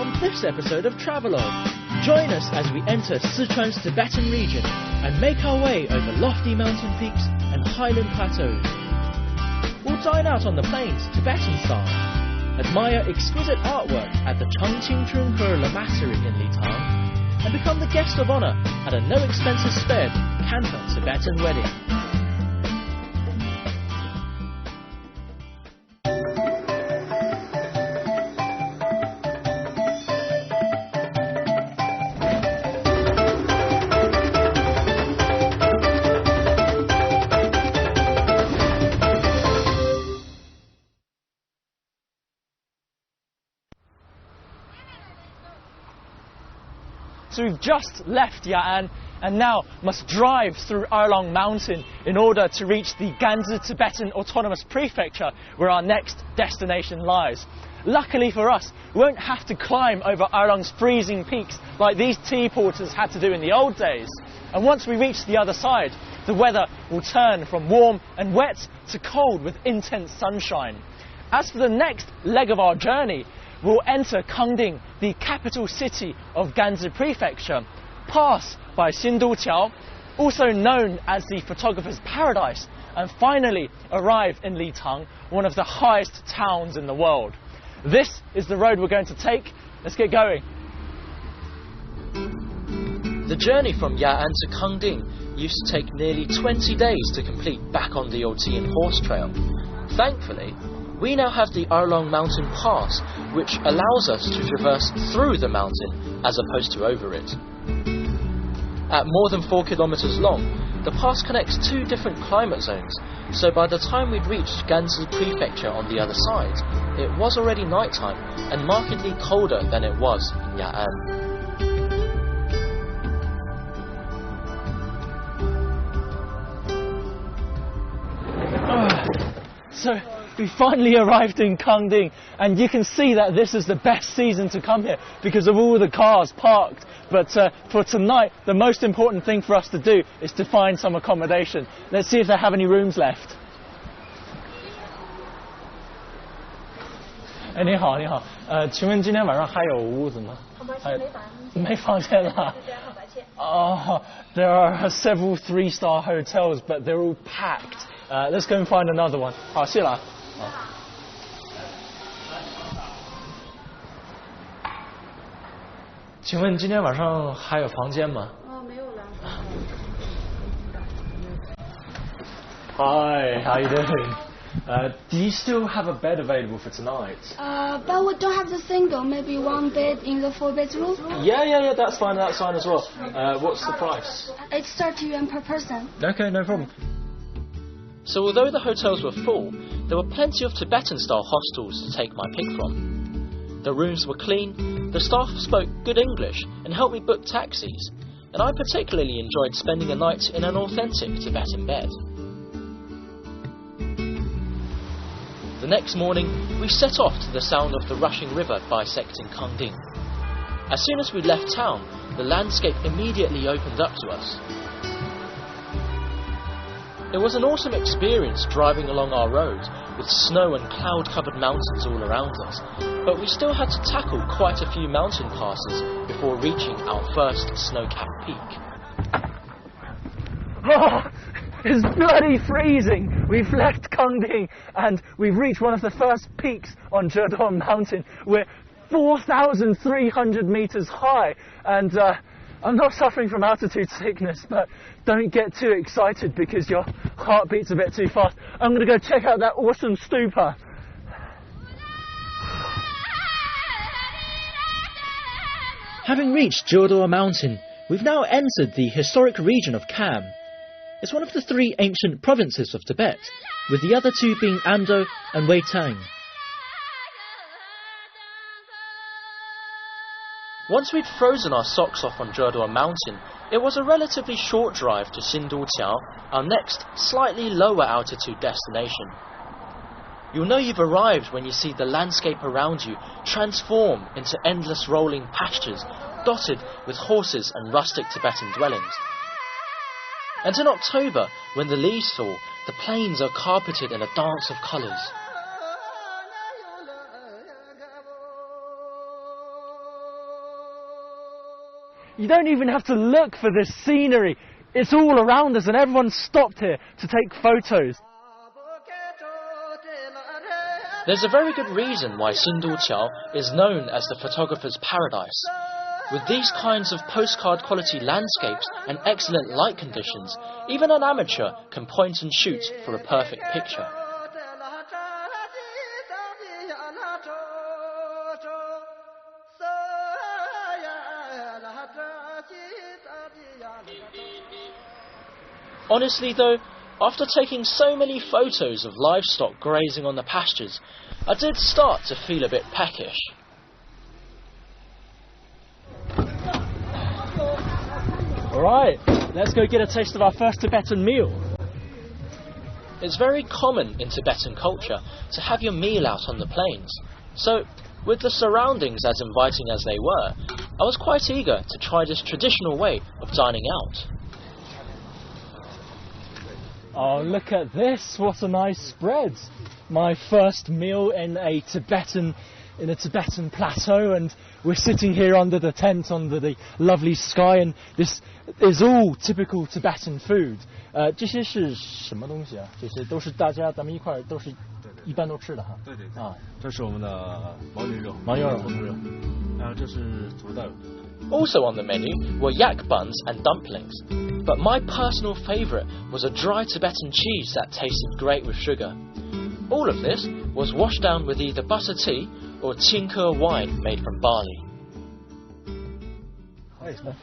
on this episode of Travelogue. Join us as we enter Sichuan's Tibetan region and make our way over lofty mountain peaks and highland plateaus. We'll dine out on the plains Tibetan style, admire exquisite artwork at the Changqingchunhe Lamasery in Litang, and become the guest of honour at a no-expenses-spared Canton Tibetan wedding. So we've just left Ya'an and now must drive through Erlong Mountain in order to reach the Ganzi Tibetan Autonomous Prefecture, where our next destination lies. Luckily for us, we won't have to climb over Erlong's freezing peaks like these tea porters had to do in the old days. And once we reach the other side, the weather will turn from warm and wet to cold with intense sunshine. As for the next leg of our journey, we'll enter Kangding, the capital city of Ganzi Prefecture, pass by Xinduqiao, also known as the photographer's paradise, and finally arrive in Litang, one of the highest towns in the world. This is the road we're going to take. Let's get going. The journey from Ya'an to Kangding used to take nearly 20 days to complete back on the Otian horse trail. Thankfully, we now have the Erlong Mountain Pass, which allows us to traverse through the mountain as opposed to over it. At more than 4 kilometers long, the pass connects 2 different climate zones, so by the time we'd reached Ganzi Prefecture on the other side, it was already nighttime and markedly colder than it was in Ya'an. So we finally arrived in Kangding, and you can see that this is the best season to come here because of all the cars parked. But for tonight, the most important thing for us to do is to find some accommodation. Let's see if they have any rooms left. 哎，你好，你好，请问今天晚上还有屋子吗？没房间了。There are several 3-star hotels, but they're all packed. Let's go and find another one. 好，谢了。请问今天晚上还有房间吗？没有了。Hi, how you doing? Do you still have a bed available for tonight? But we don't have the single, maybe one bed in the 4-bedroom? Yeah, that's fine as well. What's the price? It's 30 yuan per person. Okay, no problem. So although the hotels were full, there were plenty of Tibetan-style hostels to take my pick from. The rooms were clean, the staff spoke good English and helped me book taxis, and I particularly enjoyed spending a night in an authentic Tibetan bed. The next morning, we set off to the sound of the rushing river bisecting Kangding. As soon as we left town, the landscape immediately opened up to us. It was an awesome experience driving along our road, with snow and cloud-covered mountains all around us, but we still had to tackle quite a few mountain passes before reaching our first snow-capped peak. Oh, it's bloody freezing! We've left Kangding and we've reached one of the first peaks on Zheduo Mountain. We're 4,300 meters high, and I'm not suffering from altitude sickness, but don't get too excited because your heart beats a bit too fast. I'm going to go check out that awesome stupa. Having reached Zheduo Mountain, we've now entered the historic region of Kham. It's one of the 3 ancient provinces of Tibet, with the other 2 being Amdo and Weitang. Once we'd frozen our socks off on Zheduo Mountain, it was a relatively short drive to Xinduqiao, our next, slightly lower altitude destination. You'll know you've arrived when you see the landscape around you transform into endless rolling pastures dotted with horses and rustic Tibetan dwellings. And in October, when the leaves fall, the plains are carpeted in a dance of colours. You don't even have to look for this scenery. It's all around us and everyone's stopped here to take photos. There's a very good reason why Xinduqiao is known as the photographer's paradise. With these kinds of postcard quality landscapes and excellent light conditions, even an amateur can point and shoot for a perfect picture. Honestly though, after taking so many photos of livestock grazing on the pastures, I did start to feel a bit peckish. Alright, let's go get a taste of our first Tibetan meal. It's very common in Tibetan culture to have your meal out on the plains, so with the surroundings as inviting as they were, I was quite eager to try this traditional way of dining out. Oh, look at this, what a nice spread. My first meal in a Tibetan plateau, and we're sitting here under the tent, under the lovely sky, and this is all typical Tibetan food. 这些是什么东西啊？这些都是大家咱们一块都是一般都吃的哈。对对对。啊，这是我们的牦牛肉，牦牛肉，红牛肉。然后这是土豆。Also on the menu were yak buns and dumplings, but my personal favourite was a dry Tibetan cheese that tasted great with sugar. All of this was washed down with either butter tea or qingke wine made from barley.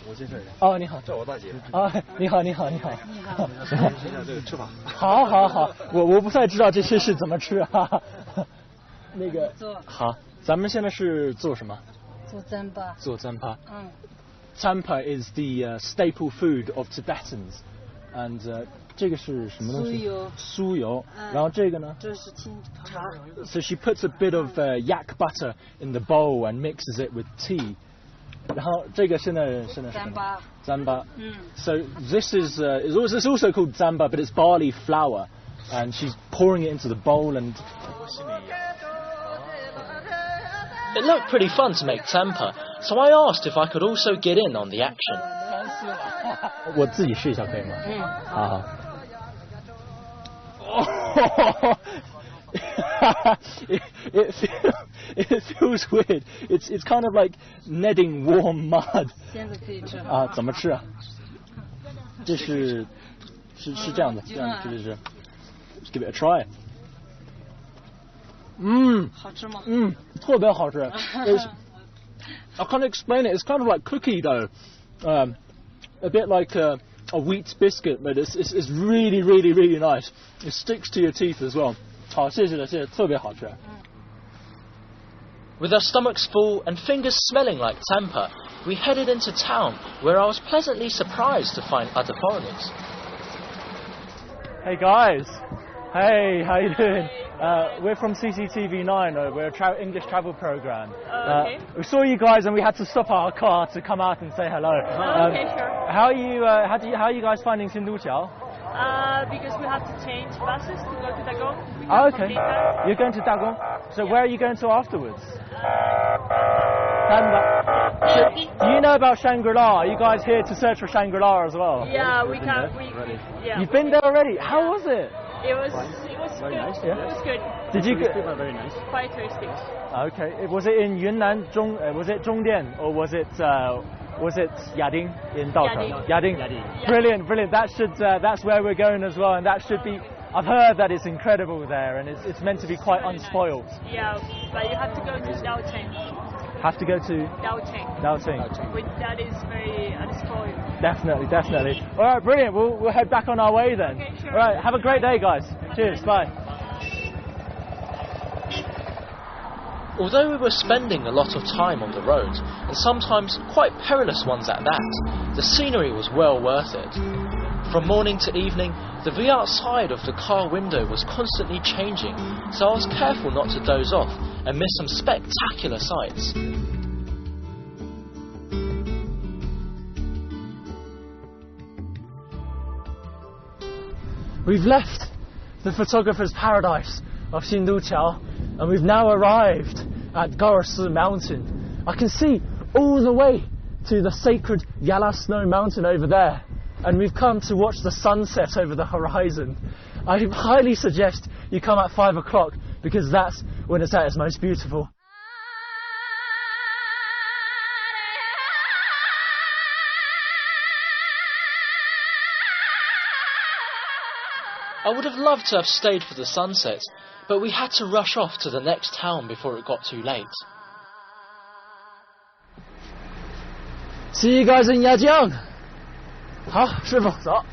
我介绍一下。哦，你好，这我大姐。啊，你好，你好，你好。你好。说一下这个吃法。好，好，好，我不太知道这些是怎么吃哈。那个。好，咱们现在是做什么？做糌粑。做糌粑。嗯。糌粑 is the staple food of Tibetans, and 这个是什么东西？酥油。酥油。然后这个呢？这是清茶。So she puts a bit of yak butter in the bowl and mixes it with tea. 然后这个现在是糌粑。So this is it's also called zamba, but it's barley flour, and she's pouring it into the bowl and. It looked pretty fun to make tsampa, so I asked if I could also get in on the action. 我自己试一下可以吗？好。It feels weird. It's kind of like kneading warm mud. 现在可以吃啊？怎么吃啊？这是这样的，这样就是 Let's give it a try. 好吃吗？特别好吃。I can't explain it. It's kind of like cookie dough, a bit like a wheat biscuit, but it's really, really, really nice. It sticks to your teeth as well. 好，谢谢了，谢谢，特别好吃。With our stomachs full and fingers smelling like tsampa, we headed into town, where I was pleasantly surprised to find other foreigners. Hey guys, hey, how you doing? We're from CCTV9. We're an English travel program. Okay. We saw you guys and we had to stop our car to come out and say hello. Okay, sure. How are you guys finding Xinduqiao? Because we have to change buses to go to Dagong. Oh, okay. You're going to Dagong? So where are you going to afterwards? Do you know about Shangri-La? Are you guys here to search for Shangri-La as well? Yeah, we can. Yeah. You've been there already? How was it? It was very good. Nice. Yeah. It was good. Did you? Very nice. Quite touristy. Okay. Was it in Yunnan? Was it Zhongdian or was it Yading in Daoteng? Yading. Brilliant. That's where we're going as well, and that should be. I've heard that it's incredible there, and it's meant to be quite unspoiled. Yeah, but you have to go to Daoteng. Have to go to Daoteng. Which that is very unspoiled. Definitely. All right, brilliant. We'll head back on our way then. Okay, sure. All right, have a great day, guys. Cheers. Bye. Although we were spending a lot of time on the roads, and sometimes quite perilous ones at that, the scenery was well worth it. From morning to evening, the view outside of the car window was constantly changing, so I was careful not to doze off and miss some spectacular sights. We've left the photographer's paradise of Xinduqiao, and we've now arrived at Gaosi mountain. I can see all the way to the sacred Yala Snow Mountain over there, and we've come to watch the sunset over the horizon. I highly suggest you come at 5 o'clock because that's when it's at its most beautiful. I would have loved to have stayed for the sunset, but we had to rush off to the next town before it got too late. See you guys in Yajiang. 好，师傅，走。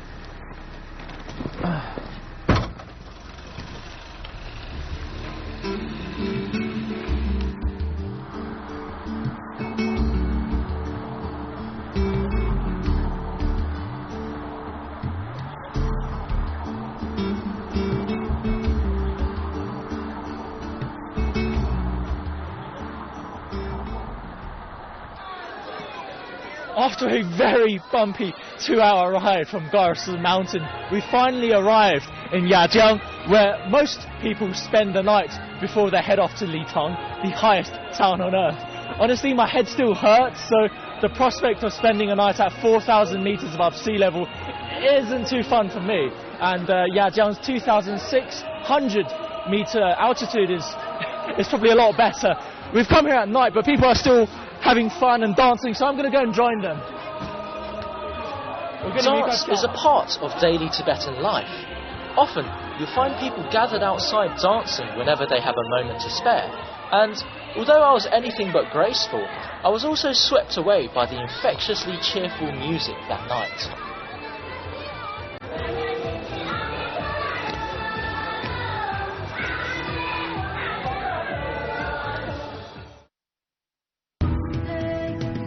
After a very bumpy 2-hour ride from Garsi Mountain, we finally arrived in Yajiang, where most people spend the night before they head off to Litang, the highest town on earth. Honestly, my head still hurts, so the prospect of spending a night at 4,000 meters above sea level isn't too fun for me. And Yajiang's 2,600 meter altitude is probably a lot better. We've come here at night, but people are still having fun and dancing, so I'm going to go and join them. Dance is a part of daily Tibetan life. Often, you'll find people gathered outside dancing whenever they have a moment to spare. And although I was anything but graceful, I was also swept away by the infectiously cheerful music that night.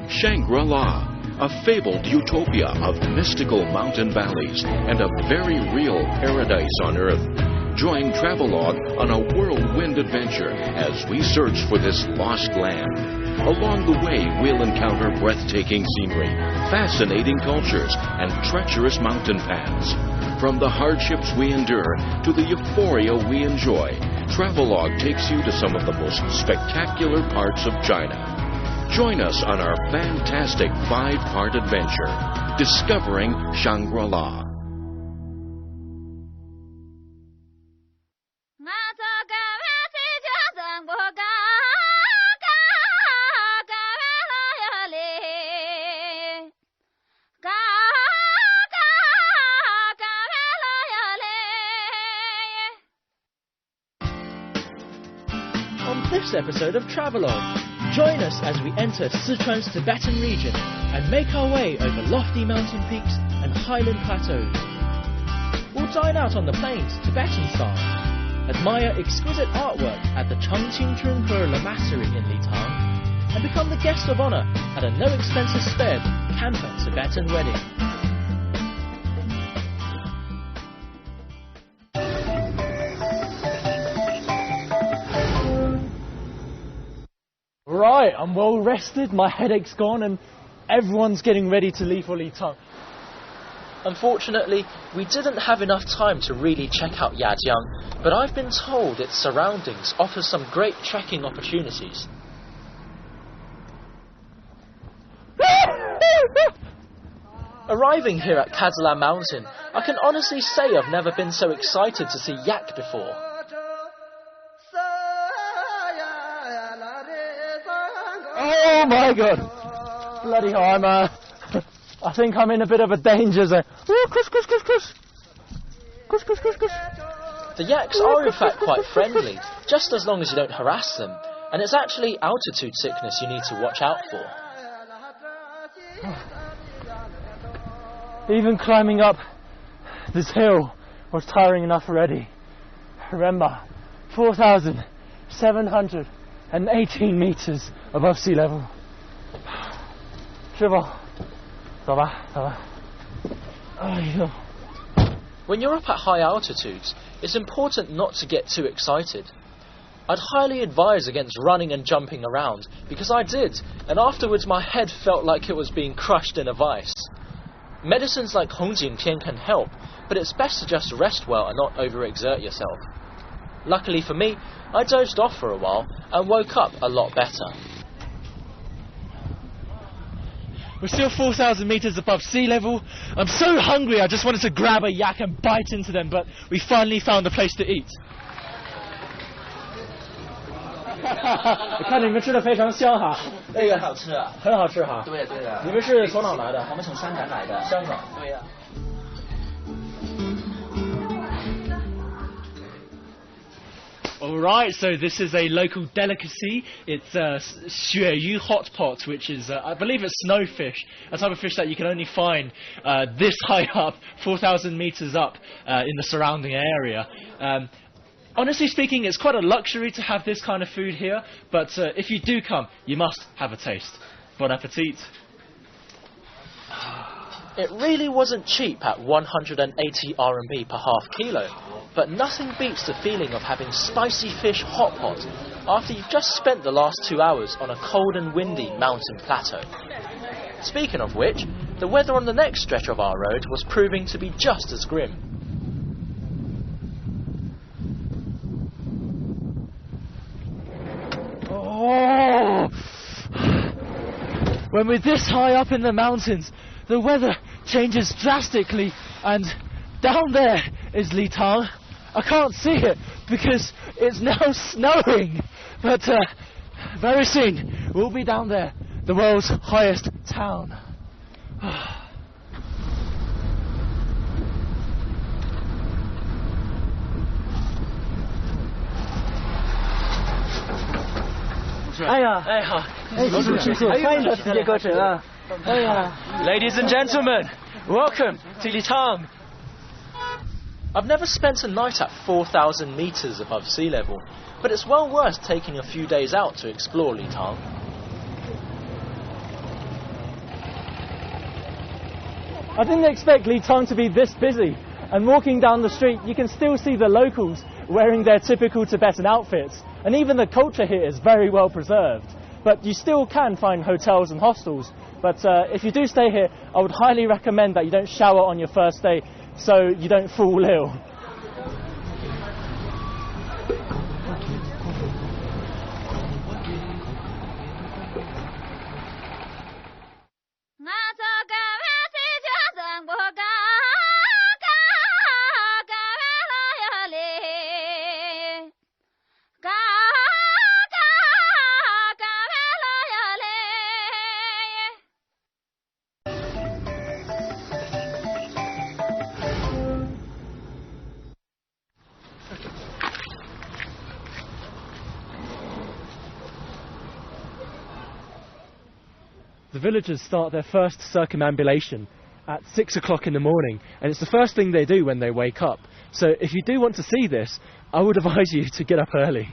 Shangri-La, a fabled utopia of mystical mountain valleys and a very real paradise on earth. Join Travelogue on a whirlwind adventure as we search for this lost land. Along the way, we'll encounter breathtaking scenery, fascinating cultures, and treacherous mountain paths. From the hardships we endure to the euphoria we enjoy, Travelogue takes you to some of the most spectacular parts of China. Join us on our fantastic 5-part adventure, Discovering Shangri-La. On this episode of Travelogue, join us as we enter Sichuan's Tibetan region and make our way over lofty mountain peaks and highland plateaus. We'll dine out on the plains Tibetan style, admire exquisite artwork at the Changqing Trungpe Lamasery in Litang, and become the guest of honour at a no-expenses-spared camper Tibetan wedding. Right, I'm well rested, my headache's gone, and everyone's getting ready to leave for Litang. Unfortunately, we didn't have enough time to really check out Yajiang, but I've been told its surroundings offer some great trekking opportunities. Arriving here at Kazala Mountain, I can honestly say I've never been so excited to see yak before. Oh my god! Bloody hell, I think I'm in a bit of a danger zone. The yaks are in fact quite friendly, just as long as you don't harass them, and it's actually altitude sickness you need to watch out for. Even climbing up this hill was tiring enough already. Remember, 4,718 meters above sea level. 师傅，走吧，走吧。哎呦。 When you're up at high altitudes, it's important not to get too excited. I'd highly advise against running and jumping around, because I did, and afterwards my head felt like it was being crushed in a vice. Medicines like Hongjintian can help, but it's best to just rest well and not overexert yourself. Luckily for me, I dozed off for a while and woke up a lot better. We're still 4,000 meters above sea level. I'm so hungry, I just wanted to grab a yak and bite into them, but we finally found a place to eat. 我看你们吃的非常香哈，这个好吃啊，很好吃哈。对的。你们是从哪来的？我们从香港来的。香港。对呀。Alright, so this is a local delicacy. It's xue yu hot pot, which is, I believe it's snowfish, a type of fish that you can only find this high up, 4,000 meters up in the surrounding area. Honestly speaking, it's quite a luxury to have this kind of food here, but if you do come, you must have a taste. Bon appetit. It really wasn't cheap at 180 RMB per half kilo, but nothing beats the feeling of having spicy fish hot pot after you've just spent the last 2 hours on a cold and windy mountain plateau. Speaking of which, the weather on the next stretch of our road was proving to be just as grim. Oh! When we're this high up in the mountains, the weather changes drastically, and down there is Litang. I can't see it because it's now snowing, but very soon we'll be down there, the world's highest town. Ladies and gentlemen, welcome to Litang. I've never spent a night at 4,000 meters above sea level, but it's well worth taking a few days out to explore Litang. I didn't expect Litang to be this busy, and walking down the street you can still see the locals wearing their typical Tibetan outfits, and even the culture here is very well preserved. But you still can find hotels and hostels, but if you do stay here, I would highly recommend that you don't shower on your first day so you don't fall ill. The villagers start their first circumambulation at 6 o'clock in the morning, and it's the first thing they do when they wake up. So if you do want to see this, I would advise you to get up early.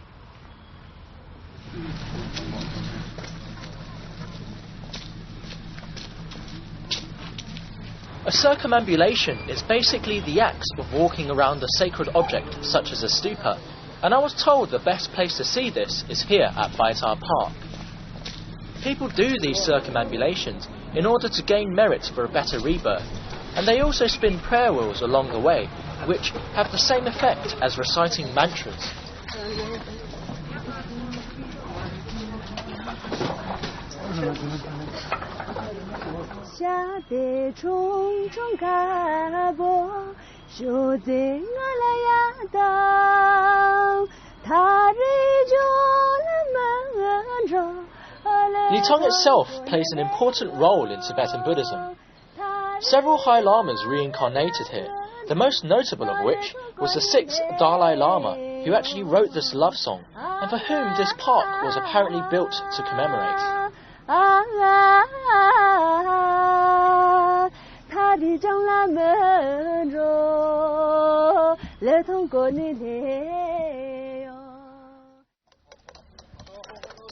A circumambulation is basically the act of walking around a sacred object such as a stupa, and I was told the best place to see this is here at Baitar Park. People do these circumambulations in order to gain merit for a better rebirth, and they also spin prayer wheels along the way, which have the same effect as reciting mantras. Litang itself plays an important role in Tibetan Buddhism. Several High Lamas reincarnated here, the most notable of which was the 6th Dalai Lama, who actually wrote this love song, and for whom this park was apparently built to commemorate.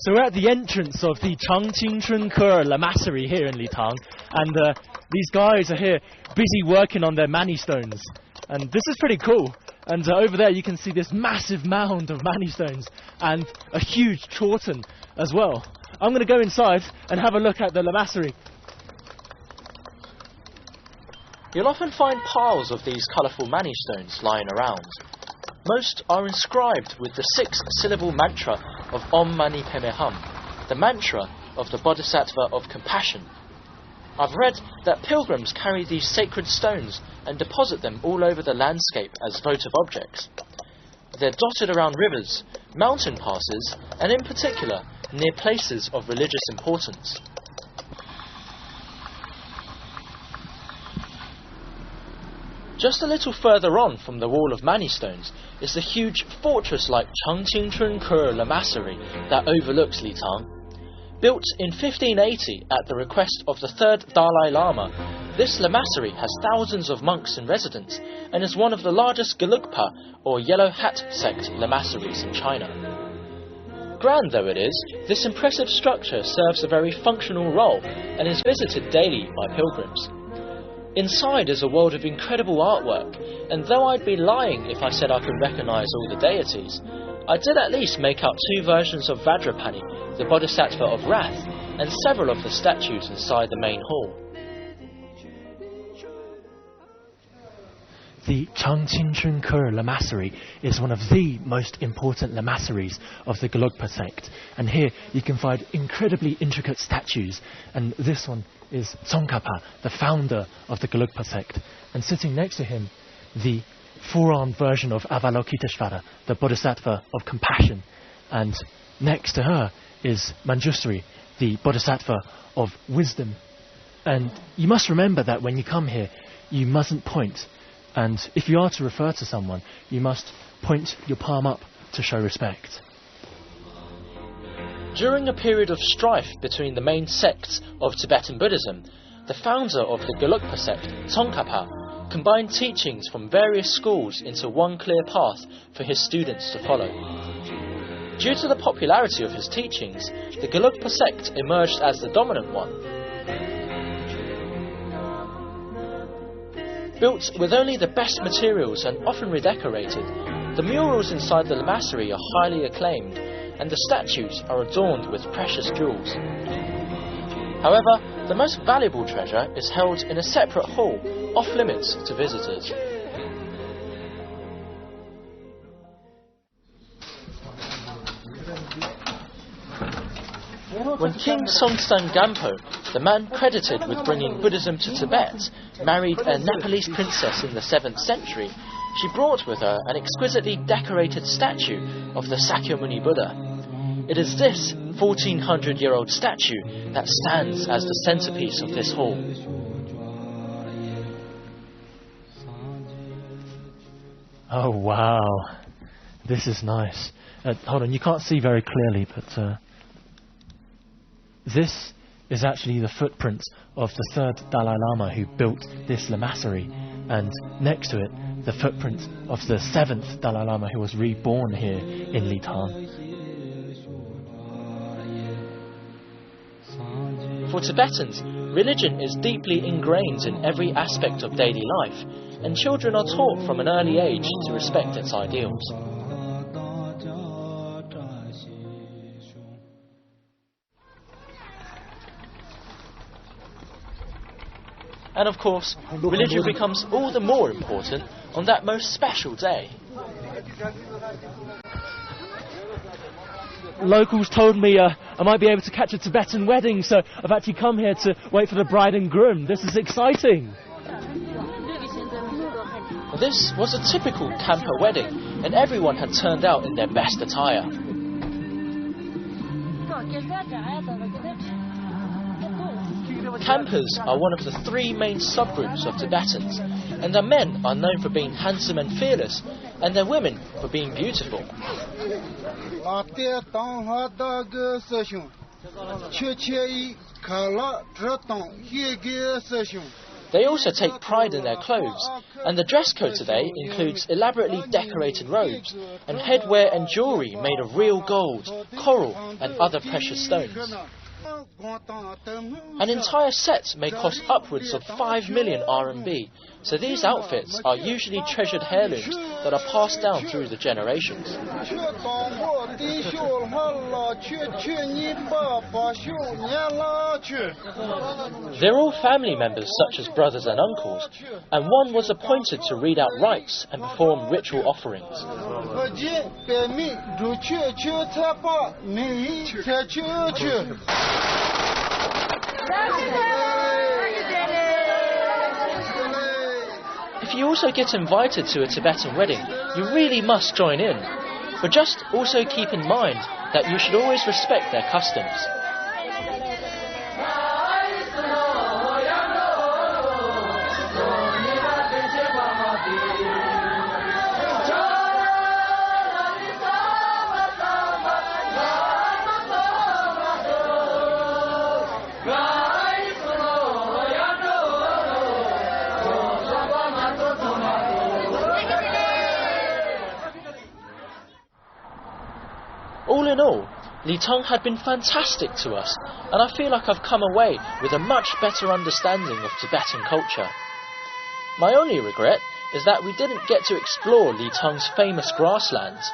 So we're at the entrance of the Changqingchun Kur Lamasery here in Litang, and these guys are here busy working on their mani stones, and this is pretty cool. And over there you can see this massive mound of mani stones and a huge chorten as well. I'm going to go inside and have a look at the Lamasery. You'll often find piles of these colourful mani stones lying around. Most are inscribed with the 6-syllable mantra of Om Mani Padme Hum, the mantra of the Bodhisattva of compassion. I've read that pilgrims carry these sacred stones and deposit them all over the landscape as votive objects. They're dotted around rivers, mountain passes, and in particular, near places of religious importance. Just a little further on from the wall of Mani stones is the huge fortress-like Changqingchun Ke Lamasery that overlooks Litang. Built in 1580 at the request of the third Dalai Lama, this lamasery has thousands of monks in residence and is one of the largest Gelugpa or Yellow Hat sect lamaseries in China. Grand though it is, this impressive structure serves a very functional role and is visited daily by pilgrims. Inside is a world of incredible artwork, and though I'd be lying if I said I could recognise all the deities, I did at least make out 2 versions of Vajrapani, the Bodhisattva of Wrath, and several of the statues inside the main hall. The Changqingchun Ke Lamasery is one of the most important lamaseries of the Gelugpa sect, and here you can find incredibly intricate statues, and this one is Tsongkhapa, the founder of the Gelugpa sect, and sitting next to him the 4-armed version of Avalokiteshvara, the Bodhisattva of compassion, and next to her is Manjusri, the Bodhisattva of wisdom. And you must remember that when you come here, you mustn't point. And if you are to refer to someone, you must point your palm up to show respect. During a period of strife between the main sects of Tibetan Buddhism, the founder of the Gelugpa sect, Tsongkhapa, combined teachings from various schools into one clear path for his students to follow. Due to the popularity of his teachings, the Gelugpa sect emerged as the dominant one. Built with only the best materials and often redecorated, the murals inside the lamasery are highly acclaimed, and the statues are adorned with precious jewels. However, the most valuable treasure is held in a separate hall, off limits to visitors. When King Songtsen Gampo, the man credited with bringing Buddhism to Tibet, married a Nepalese princess in the 7th century, she brought with her an exquisitely decorated statue of the Sakyamuni Buddha. It is this 1400-year-old statue that stands as the centerpiece of this hall. Oh wow, this is nice. Hold on, you can't see very clearly, but this is actually the footprint of the third Dalai Lama who built this lamasery, and next to it, the footprint of the 7th Dalai Lama who was reborn here in Litang. For Tibetans, religion is deeply ingrained in every aspect of daily life, and children are taught from an early age to respect its ideals. And of course, religion becomes all the more important on that most special day. Locals told me I might be able to catch a Tibetan wedding, so I've actually come here to wait for the bride and groom. This is exciting. This was a typical Khampa wedding, and everyone had turned out in their best attire. Khampas are one of the 3 main subgroups of Tibetans, and their men are known for being handsome and fearless, and their women for being beautiful. They also take pride in their clothes, and the dress code today includes elaborately decorated robes and headwear and jewellery made of real gold, coral and other precious stones. An entire set may cost upwards of 5 million RMB, so these outfits are usually treasured heirlooms that are passed down through the generations. They're all family members such as brothers and uncles, and one was appointed to read out rites and perform ritual offerings. you also get invited to a Tibetan wedding, you really must join in. But just also keep in mind that you should always respect their customs. All in all, Litong had been fantastic to us, and I feel like I've come away with a much better understanding of Tibetan culture. My only regret is that we didn't get to explore Litong's famous grasslands,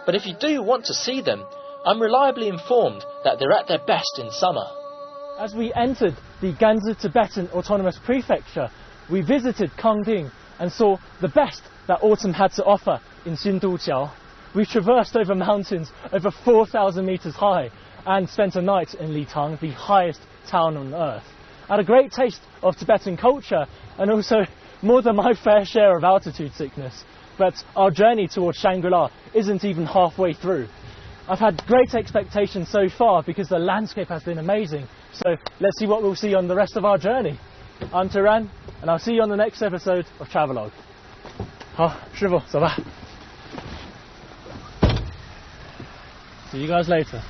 but if you do want to see them, I'm reliably informed that they're at their best in summer. As we entered the Gansu Tibetan Autonomous Prefecture, we visited Kangding and saw the best that autumn had to offer in Xindujiao. We traversed over mountains over 4,000 metres high and spent a night in Litong, the highest town on earth. I had a great taste of Tibetan culture and also more than my fair share of altitude sickness. But our journey towards Shangri-La isn't even halfway through. I've had great expectations so far because the landscape has been amazing. So let's see what we'll see on the rest of our journey. I'm Turan, and I'll see you on the next episode of Travelogue. 好，师傅，走吧。See you guys later.